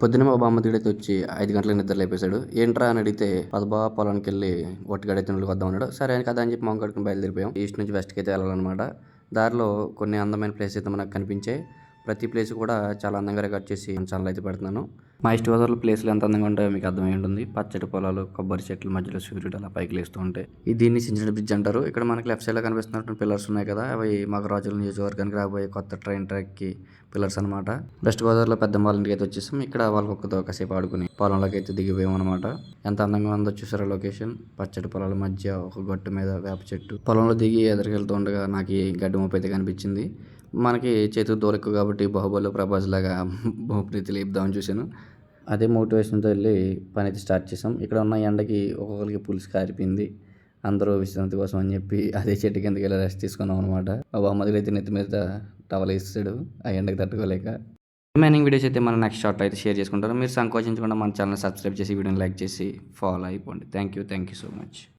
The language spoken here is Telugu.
పొద్దున మా బామ్మతుడైతే వచ్చి 5 గంటలకు నిద్ర లేపేశాడు. ఏంట్రా అని అడిగితే పదబా పొలానికి వెళ్ళి ఒట్టిగడైతే నీళ్ళు వద్దాం అన్నాడు. సరే అని కదా అని చెప్పి మొహం కడుకుని బయలుదేరిపోయాం. ఈస్ట్ నుంచి వెస్ట్కి అయితే వెళ్ళాలన్నమాట. దారిలో కొన్ని అందమైన ప్లేస్ అయితే మనకు కనిపించాయి. ప్రతి ప్లేస్ కూడా చాలా అందంగా రికార్డ్ చేసి ఛానల్ అయితే పెడుతున్నాను. మా ఈస్ట్ గోదావరిలో ప్లేస్లు ఎంత అందంగా ఉంటాయో మీకు అర్థమై ఉంటుంది. పచ్చటి పొలాలు, కొబ్బరి చెట్ల మధ్యలో సూర్యుడు అలా పైకి లేస్తూ ఉంటాయి. దీన్ని సించిన బ్రిడ్జ్ అంటారు. ఇక్కడ మనకి లెఫ్ట్ సైడ్ లో కనిపిస్తున్నటువంటి పిల్లర్స్ ఉన్నాయి కదా, అవి మగరాజుల నియోజకవర్గానికి రాబోయే కొత్త ట్రైన్ ట్రాక్ కి పిల్లర్స్ అనమాట. వెస్ట్ గోదావరిలో పెద్ద వాళ్ళ ఇంటికి అయితే వచ్చేసాం. ఇక్కడ వాళ్ళ కుక్కతో కాసేపు ఆడుకుని పొలంలోకి అయితే దిగిపోయాం అనమాట. ఎంత అందంగా ఉందో చూసారా లొకేషన్. పచ్చటి పొలాల మధ్య ఒక గట్టు మీద వేప చెట్టు. పొలంలో దిగి ఎదురుకెళ్తూ ఉండగా నాకు ఈ గడ్డి మొప్ప అయితే కనిపించింది. మనకి చేతికి దూరం ఎక్కువ కాబట్టి బాహుబలి ప్రభాస్ లాగా భూప్రీతి లేపుదామని చూశాను. అదే మోటివేషన్తో వెళ్ళి పని అయితే స్టార్ట్ చేసాం. ఇక్కడ ఉన్న ఎండకి ఒక్కొక్కరికి పులుసు కారిపోయింది. అందరూ విశ్రాంతి కోసం అని చెప్పి అదే చెట్టు కిందకి వెళ్ళి రెస్ట్ తీసుకున్నాం అనమాట. మా బామ్మదిగా అయితే నెత్తి మీద టవల్ వేస్తాడు ఆ ఎండకి తట్టుకోలేక. రిమైనింగ్ వీడియోస్ అయితే మన నెక్స్ట్ షార్ట్ అయితే షేర్ చేసుకుంటారు. మీరు సంకోచించకుండా మన ఛానల్ సబ్స్క్రైబ్ చేసి వీడియోని లైక్ చేసి ఫాలో అయిపోండి. Thank you so much.